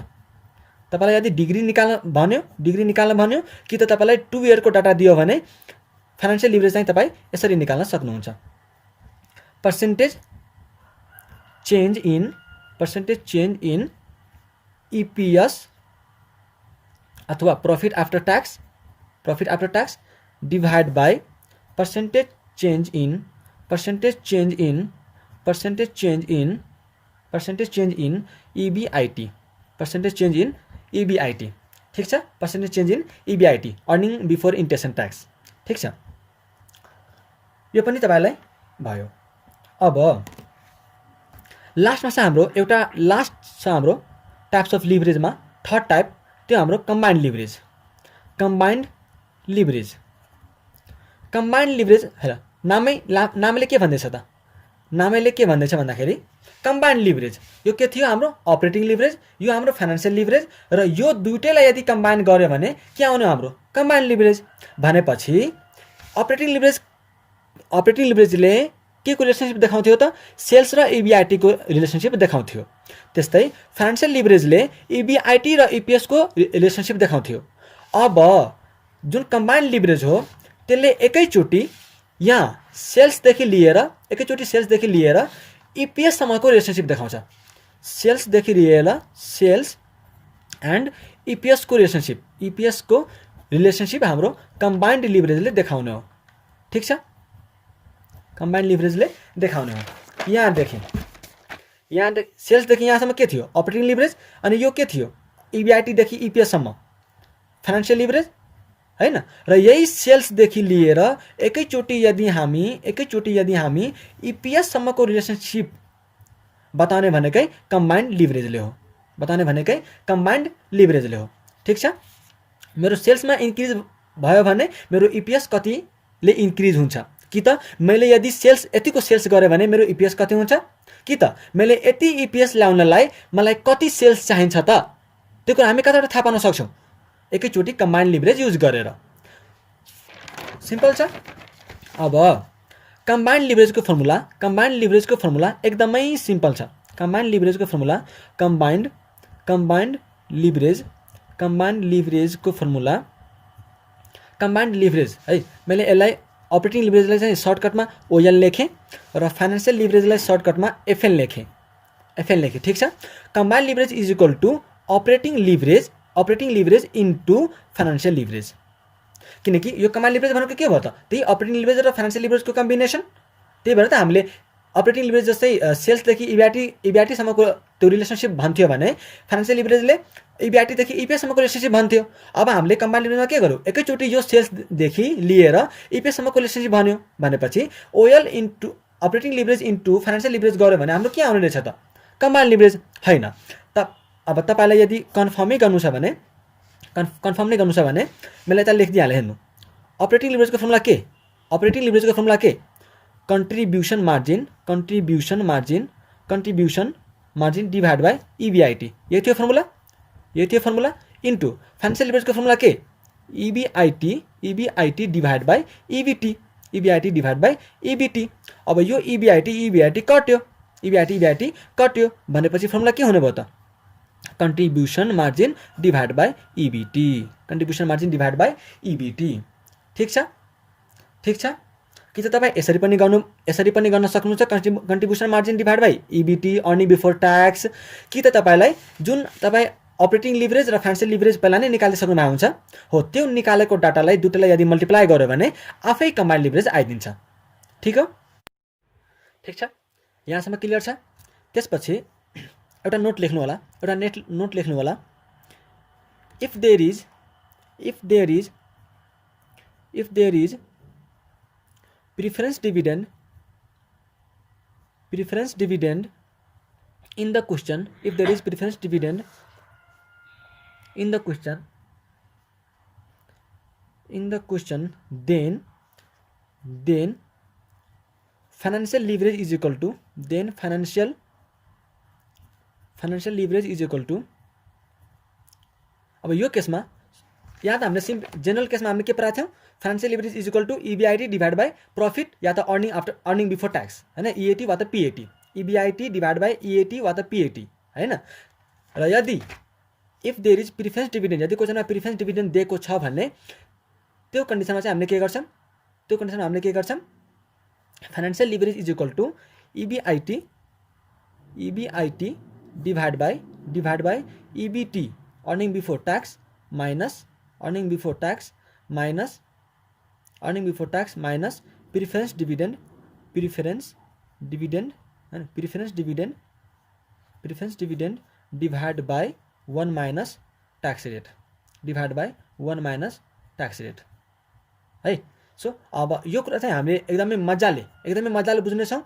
तपाईँलाई यदि डिग्री निकाल्न भन्यो कि त तपाईँलाई 2 इयरको डाटा दियो भने फाइनेन्सियल लिभरेज चाहिँ तपाईँ यसरी निकाल्न सक्नुहुन्छ। पर्सेन्टेज चेन्ज इन इपिएस अथवा profit after tax divide by percentage change in EBIT, ठीक छ। Percentage change in EBIT, earning before interest and tax, ठीक छ। यो पनि तपाईँलाई भयो। अब लास्टमा छ हाम्रो टाइप्स अफ लिभरेजमा थर्ड टाइप, त्यो हाम्रो कम्बाइन्ड लिभरेज हेर नामैले के भन्दैछ त, नामैले के भन्दैछ भन्दाखेरि कम्बाइन्ड लिभरेज। यो के थियो हाम्रो अपरेटिङ लिभरेज, यो हाम्रो फाइनेन्सियल लिभरेज, र यो दुईटैलाई यदि कम्बाइन गर्यो भने के आउने हाम्रो कम्बाइन्ड लिभरेज। भनेपछि अपरेटिङ लिभरेजले के को रिलेसनशिप देखाउँथ्यो त, सेल्स र इबिआइटी को रिलेसनशिप देखाउँथ्यो। त्यस्तै फाइनेन्सियल लिभरेजले इबिआइटी र इपिएस को रिलेसनशिप देखाउँथ्यो। अब जुन कम्बाइन्ड लिभरेज हो त्यसले एकैचोटि सेल्सदेखि लिएर इपिएससम्मको रिलेसनशिप देखाउँछ। सेल्सदेखि लिएर सेल्स एन्ड इपिएसको रिलेसनशिप हाम्रो कम्बाइन्ड लिभरेजले देखाउने हो, ठिक छ। कम्बाइन्ड लिभरेजले देखाउने हो। यहाँ सेल्सदेखि यहाँसम्म के थियो अपरेटिङ लिभरेज, अनि यो के थियो इबिआइटीदेखि इपिएससम्म फाइनेन्सियल लिभरेज, हैन। र यही सेल्सदेखि लिएर एकैचोटि यदि हामी इपिएससम्मको रिलेसनशिप बताउने भनेकै कम्बाइन्ड लिभरेजले हो, ठिक छ। मेरो सेल्समा इन्क्रिज भयो भने मेरो इपिएस कतिले इन्क्रिज हुन्छ, कि त मैले यदि यतिको सेल्स गरेँ भने मेरो इपिएस कति हुन्छ, कि त मैले यति इपिएस ल्याउनलाई मलाई कति सेल्स चाहिन्छ त, त्यो कुरा हामी कताबाट थाहा पाउन सक्छौँ, एकैचोटि कम्बाइन्ड लिभरेज युज गरेर। सिम्पल छ। अब कम्बाइन्ड लिभरेजको फर्मुला एकदमै सिम्पल छ। कम्बाइन्ड लिभरेजको फर्मुला कम्बाइन्ड लिभरेज है, मैले यसलाई अपरेटिङ लिभरेजलाई चाहिँ सर्टकटमा ओएल लेखेँ र फाइनेन्सियल लिभरेजलाई सर्टकटमा एफएल लेखेँ, ठिक छ। Combined leverage is equal to operating leverage into financial leverage, किनकि यो कम्बाइन्ड लिभरेज भनेको के भयो त, त्यही अपरेटिङ लिभरेज र फाइनेन्सियल लिभरेजको कम्बिनेसन। त्यही भएर त हामीले अपरेटिङ लिभरेज जस्तै सेल्सदेखि इबिआइटीसम्मको त्यो रिलेसनशिप भन्थ्यो भने फाइनेन्सियल लिभरेजले इबिआइटीदेखि इपिएससम्मको रिलेसनशिप भन्थ्यो। अब हामीले कम्बाइन्ड लिभरेजमा के गर्यौँ, एकैचोटि यो सेल्सदेखि लिएर इपिएससम्मको रिलेसनशिप भन्यो भनेपछि OL into operating leverage into financial leverage गऱ्यो भने हाम्रो के आउने रहेछ त, कम्बाइन्ड लिभरेज होइन। अब तपाईँलाई यदि कन्फर्म नै गर्नु छ भने मैले यता लेखिदिइहालेँ। हेर्नु अपरेटिङ लिभरेजको फर्मुला के contribution margin divide by EBIT, यही थियो फर्मुला इन्टु फाइनेन्सियल लिभरेजको फर्मुला के इबिआइटी डिभाइड बाई इबिटी। अब यो इबिआइटी कट्यो भनेपछि फर्मुला के हुने भयो त, contribution margin divide by EBIT, ठिक छ। कि त तपाईँ यसरी पनि गर्न सक्नुहुन्छ, contribution margin divide by EBIT earning before tax, कि त तपाईलाई जुन तपाईँ अपरेटिङ लिभरेज र फाइनेन्सियल लिभरेज पहिला नै निकालिसक्नु भएको हुन्छ, हो त्यो निकालेको डाटालाई दुईटैलाई यदि मल्टिप्लाई गर्यो भने आफै कम्बाइन्ड लिभरेज आइदिन्छ। ठिक हो, ठिक छ, यहाँसम्म क्लियर छ। त्यसपछि एउटा नोट लेख्नु होला, एउटा नोट लेख्नु होला। If there is preference dividend in the question, if there is preference dividend in the question, then financial leverage is equal to अब यो केसमा यहाँ त हामीले जेनरल केसमा हामीले के पढाएको थियौँ, financial leverage is equal to EBIT divide by profit या त अर्निङ बिफोर ट्याक्स हैन, EAT वा त PAT, EBIT divide by EAT वा त PAT हैन। र यदि if there is preference dividend, यदि क्वेसनमा प्रिफरेन्स डिभिडेन्ड दिएको छ भने त्यो कन्डिसनमा चाहिँ हामीले के गर्छौँ, financial leverage is equal to EBIT divide by EBT earning before tax minus preference dividend divide by 1 minus tax rate है। सो अब यो कुरा चाहिँ हामीले एकदमै मजाले बुझ्नेछौँ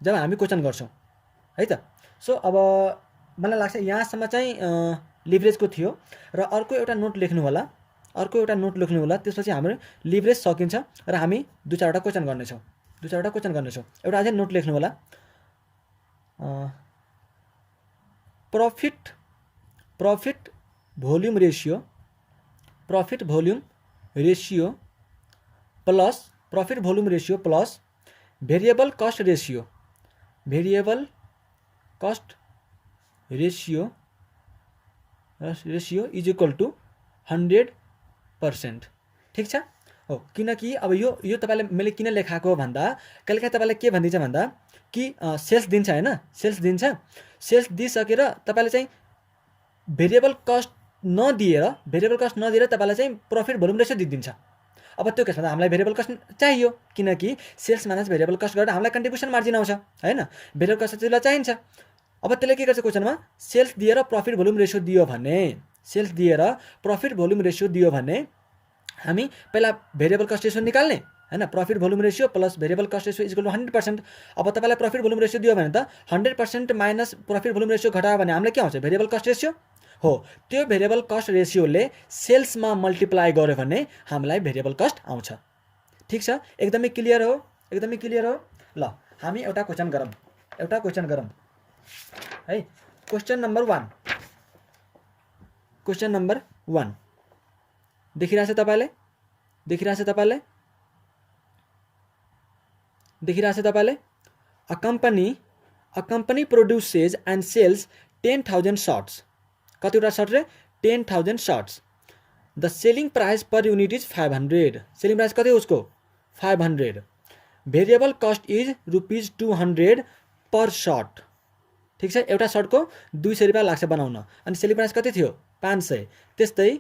जब हामी क्वेसन गर्छौँ है त। सो अब मलाई लाग्छ यहाँसम्म चाहिँ लिभरेजको थियो। र अर्को एउटा नोट लेख्नु होला, त्यसपछि हाम्रो लिभरेज सकिन्छ र हामी दुई चारवटा क्वेसन गर्नेछौँ। एउटा अझै नोट लेख्नु होला, profit volume ratio plus variable cost ratio is equal to 100%। ठिक छ हो, किनकि अब यो तपाईले मैले किन लेखाएको भन्दा कहिलेकाहीँ तपाईलाई के भनिदिन्छ भन्दा कि सेल्स दिन्छ हैन, सेल्स दिइसकेर तपाईले चाहिँ भेरिएबल कस्ट नदिएर तपाईलाई चाहिँ प्रॉफिट भोल्युम रेशियो दिइदिन्छ। अब त्यो केसमा हामीलाई भेरिएबल कस्ट चाहियो, किनकि सेल्स माइनस भेरिएबल कस्ट गरेर हामीलाई कन्ट्रिब्युसन मार्जिन आउँछ हैन, भेरिएबल कस्ट त्यसलाई चाहिन्छ। अब त्यसले के गर्छ क्वेसनमा, सेल्स दिएर प्रॉफिट भोल्युम रेशियो दियो भने हामी पहिला भेरिएबल कस्ट रेशियो निकाल्ने हैन, profit volume ratio plus variable cost ratio equal to 100%। अब तपाईलाई प्रॉफिट भोल्युम रेशियो दियो भने त 100% माइनस प्रॉफिट भोल्युम रेशियो घटायो भने हामीलाई के आउँछ, भेरिएबल कस्ट रेशियो हो। त्यो भेरिएबल कस्ट रेशियोले सेल्समा मल्टिप्लाई गर्यो भने हामीलाई भेरिएबल कस्ट आउँछ। ठिक छ, एकदमै क्लियर हो। ल हामी एउटा क्वेसन गरौँ है। क्वेसन नम्बर 1 देखिरहेछ तपाईले, A company produces and sells 10,000 shorts. कतिवटा सर्ट रे 10,000 shorts. The selling price per unit is 500. Selling price कति हो उसको, 500. Variable cost is ₹200 per short. ठिक छ, एउटा सर्टको 200 रुपैयाँ लाग्छ बनाउन, अनि सेलिङ प्राइस कति थियो, 500। त्यस्तै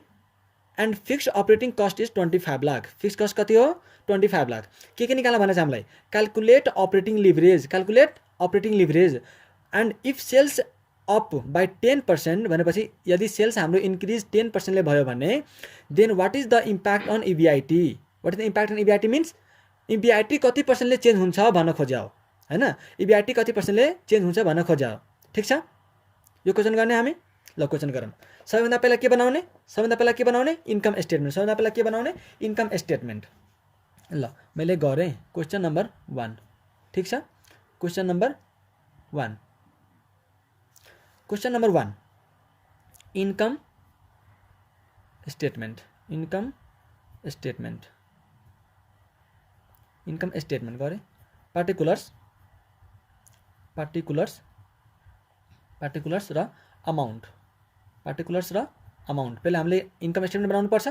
and fixed operating cost is 25 lakh. Fixed cost कति हो, 25 लाख। के निकाल्न भनेछ हामीलाई, calculate operating leverage and if sales up by 10% भनेपछि यदि सेल्स हाम्रो इन्क्रिज 10% ले भयो भने then what is the impact on EBIT। Means EBIT कति पर्सेन्टले चेन्ज हुन्छ भन्न खोज्या हो हैन, EBIT कति पर्सेन्टले चेन्ज हुन्छ भन्न खोज्या हो। ठिक छ, यो क्वेसन गर्ने हामी। ल क्वेसन गरौँ। सबैभन्दा पहिला के बनाउने, इन्कम स्टेटमेन्ट। ल मैले गरेँ क्वेसन नम्बर 1। ठिक छ, क्वेसन नम्बर 1 इन्कम स्टेटमेन्ट गरेँ। पार्टिकुलर्स र अमाउन्ट। पहिला हामीले इन्कम स्टेटमेन्ट बनाउनु पर्छ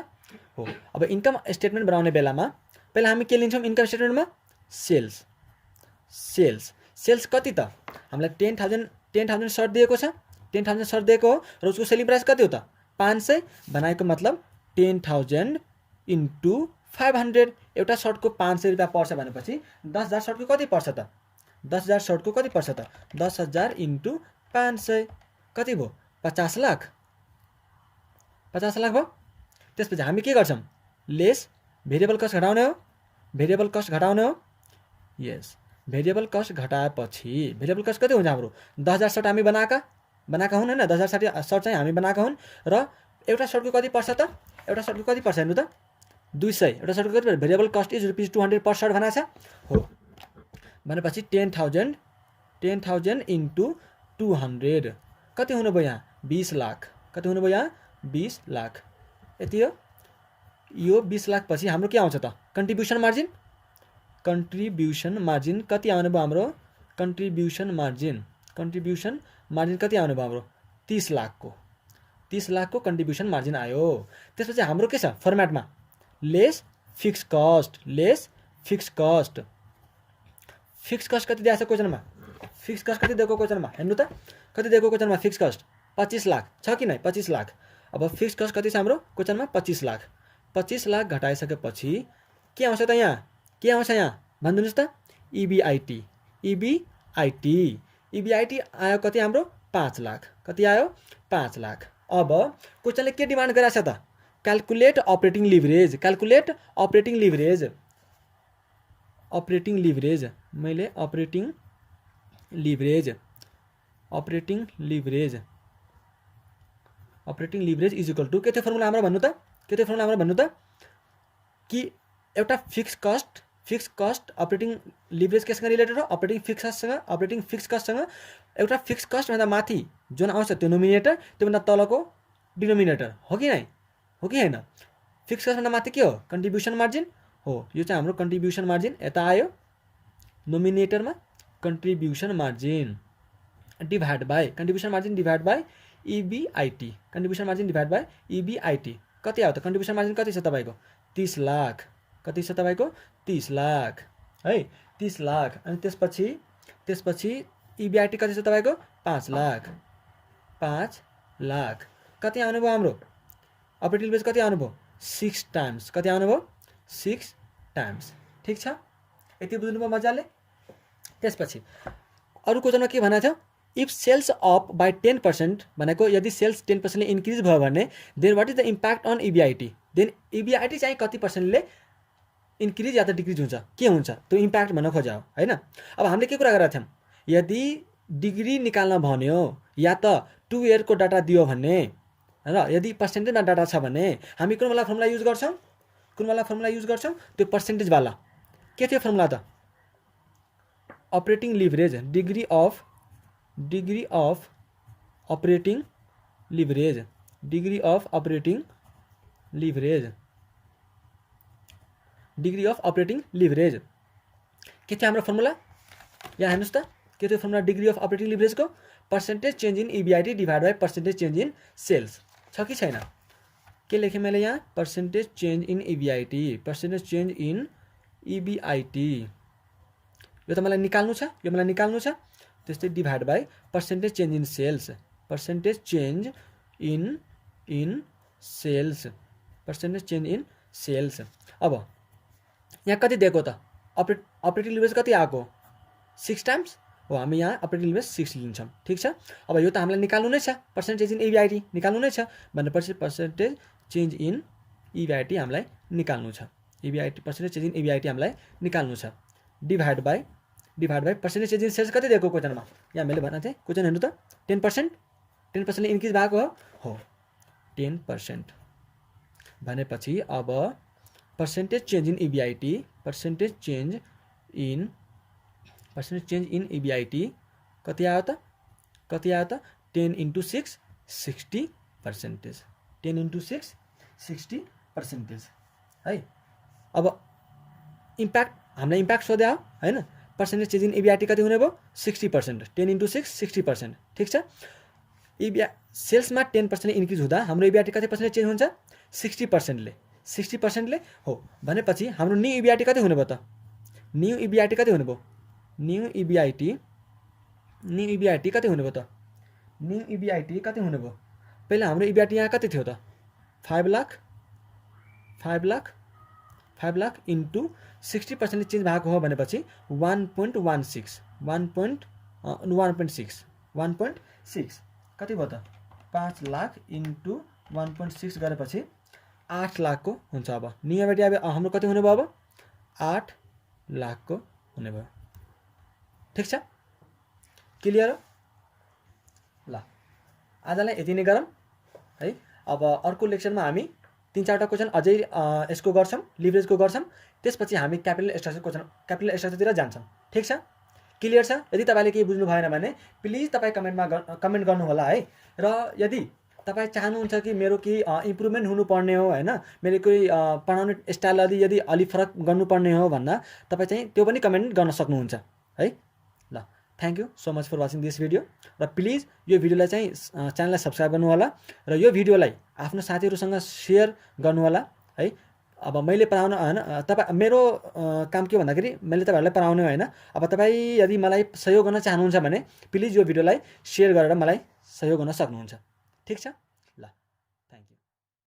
हो। अब इन्कम स्टेटमेन्ट बनाउने बेलामा पहिला हामी के लिन्छौँ, इन्कम स्टेटमेन्टमा सेल्स कति त हामीलाई 10,000 सर्ट दिएको छ, 10,000 सर्ट दिएको हो र उसको सेलिङ प्राइस कति हो त 500 बनाएको, मतलब 10,000 × 500 एउटा सर्टको 500 रुपियाँ पर्छ भनेपछि 10,000 सर्टको कति पर्छ त 10,000 सर्टको कति पर्छ त 10,000 × 500 कति भयो 50 लाख 50 लाख भयो। त्यसपछि हामी के गर्छौँ लेस भेरिएबल कस्ट घटाउने हो भेरिएबल कस्ट घटाउने हो यस भेरिएबल कस्ट घटाएपछि भेरिएबल कस्ट कति हुन्छ हाम्रो 10,000 सर्ट हामी बनाएका हुन् हैन 10,000 सर्ट चाहिँ हामी बनाएका हुन् र एउटा सर्टको कति पर्छ त एउटा सर्टको कति पर्छ हेर्नु त 200 एउटा सर्टको कति पर्छ variable cost is ₹200 per shirt भनेको छ हो भनेपछि 10,000 × 200 कति हुनुभयो यहाँ 20 लाख कति हुनुभयो यहाँ 20 लाख यति हो यो 20 लाख पछि हाम्रो के आउँछ त कन्ट्रिब्युसन मार्जिन कति आउने भयो हाम्रो कन्ट्रिब्युसन मार्जिन कति आउने भयो हाम्रो 30 लाखको कन्ट्रिब्युसन मार्जिन आयो। त्यसपछि हाम्रो के छ फर्मेटमा लेस फिक्स कस्ट कति दिएको छ क्वेशनमा फिक्स कस्ट कति दिएको क्वेशनमा हेर्नु त कति दिएको क्वेशनमा फिक्स कस्ट 25 लाख छ कि नै 25 लाख। अब फिक्स कस्ट कति छ हाम्रो क्वेशनमा 25 लाख घटाइसकेपछि के आउँछ त यहाँ भनिदिनुस् त EBIT आयो कति हाम्रो 5 लाख कति आयो 5 लाख। अब क्वेशनले के डिमान्ड गरेछ त क्याल्कुलेट अपरेटिङ लिभरेज मैले operating leverage is equal to के थियो फर्मुला हाम्रो भन्नु त कि एउटा फिक्स कस्ट अपरेटिङ लिभरेज केसँग रिलेटेड हो अपरेटिङ फिक्स कस्टसँग एउटा फिक्स कस्ट भन्दा माथि जुन आउँछ त्यो नोमिनेटर त्यो भन्दा तलको डिनोमिनेटर हो कि हैन फिक्स कस्ट भन्दा माथि के हो कन्ट्रिब्युसन मार्जिन हो यो चाहिँ हाम्रो कन्ट्रिब्युसन मार्जिन यता आयो नोमिनेटरमा contribution margin divide by EBIT कति आयो त कन्ट्रिब्युसन मार्जिन कति छ तपाईको 30 लाख कति छ तपाईको 30 लाख है 30 लाख अनि त्यसपछि EBIT कति छ तपाईको 5 लाख कति आउने भयो हाम्रो अपरेटिङ लिभरेज कति आउने भयो 6 टाइम्स कति आउने भयो 6 टाइम्स ठीक छ यति बुझ्नुभयो मजाले। त्यसपछि अरु क्वेशनमा के भनेको थियो इफ सेल्स अप बाई 10% भनेको यदि सेल्स 10% ले इन्क्रिज भयो भने then what is the impact on EBIT then EBIT चाहिँ कति पर्सेन्टले इन्क्रिज या त डिक्रिज हुन्छ के हुन्छ त्यो इम्प्याक्ट भन्न खोजा हो हैन। अब हामीले के कुरा गरेका थियौं यदि डिग्री निकाल्न भन्यो या त 2 इयर को डाटा दियो भने र यदि पर्सेन्टेजमा डाटा छ भने हामी कुन वाला फर्मुला युज गर्छौं त्यो पर्सेन्टेज वाला के थियो फर्मुला त operating leverage degree of operating leverage के थियो हाम्रो फर्मुला यहाँ हेर्नुस् त के थियो formula degree of operating leverage को percentage change in EBIT divide by percentage change in sales छ कि छैन के लेखेँ मैले यहाँ पर्सेन्टेज चेन्ज इन EBIT यो त मलाई निकाल्नु छ त्यस्तै divide by percentage change in sales अब यहाँ कति दिएको त अपरेटिङ लिभरेज कति आएको 6 टाइम्स हो हामी यहाँ अपरेटिङ लिभरेज 6 लिन्छौँ ठीक छ। अब यो त हामीलाई निकाल्नु नै छ पर्सेन्टेज इन EBIT निकाल्नु नै छ भनेपछि पर्सेन्टेज चेन्ज इन EBIT हामीलाई निकाल्नु छ पर्सेन्टेज चेन्ज इन EBIT हामीलाई निकाल्नु छ divide by percentage change in sales कति दिएको क्वेशनमा यहाँ मैले भनेको थिएँ क्वेशन हेर्नु त 10% ले इन्क्रिज भएको हो 10% भनेपछि अब पर्सेन्टेज चेन्ज इन EBIT कति आयो त 10 × 6 60% 10 × 6 60% है। अब इम्प्याक्ट हामीलाई इम्प्याक्ट सोध्या हो हैन पर्सेन्टेज चेन्ज इन EBIT कति हुने भयो 60% 10 × 6 60% ठीक छ। सेल्समा 10% ले इन्क्रिज हुँदा हाम्रो EBIT कति पर्सेन्टेज चेन्ज हुन्छ 60% ले हो भनेपछि हाम्रो न्यू EBIT कति हुने भयो त न्यू EBIT कति हुने भयो न्यू EBIT कति हुने भयो पहिला हाम्रो EBIT यहाँ कति थियो त 5 लाख 5 लाख इन्टु 60% चेन्ज भएको हो भनेपछि 1.16 1.6 कति भयो त 5 लाख इन्टु 1.6 गरेपछि 8 लाखको हुन्छ। अब नियमबाट अब हाम्रो कति हुने भयो? अब 8 लाखको हुने भयो। ठिक छ, क्लियर हो? ल आजलाई यति नै गरौँ है। अब अर्को लेक्चरमा हामी 3-4वटा क्वेसन अझै यसको गर्छौँ, लिभरेजको गर्छौँ। त्यसपछि हामी क्यापिटल स्ट्रक्चरतिर जान्छौँ। ठिक छ, क्लियर छ? यदि तपाईँले केही बुझ्नु भएन भने प्लिज तपाईँ कमेन्ट गर्नु होला है। र यदि तपाईँ चाहनुहुन्छ कि मेरो केही इम्प्रुभमेन्ट हुनुपर्ने हो होइन, मेरो कोही पढाउने स्टाइल यदि अलि फरक गर्नुपर्ने हो भन्दा तपाईँ चाहिँ त्यो पनि कमेन्ट गर्न सक्नुहुन्छ है। ल thank you so much for watching this video. र प्लिज यो भिडियोलाई चाहिँ च्यानललाई सब्सक्राइब गर्नु होला र यो भिडियोलाई आफ्नो साथीहरूसँग सेयर गर्नु होला है। अब मैले पढाउन होइन, तपाईँ मेरो काम के भन्दाखेरि मैले तपाईँहरूलाई पढाउने होइन। अब तपाईँ यदि मलाई सहयोग गर्न चाहनुहुन्छ भने प्लिज यो भिडियोलाई सेयर गरेर मलाई सहयोग गर्न सक्नुहुन्छ। ठिक छ, ल थ्याङ्क यू।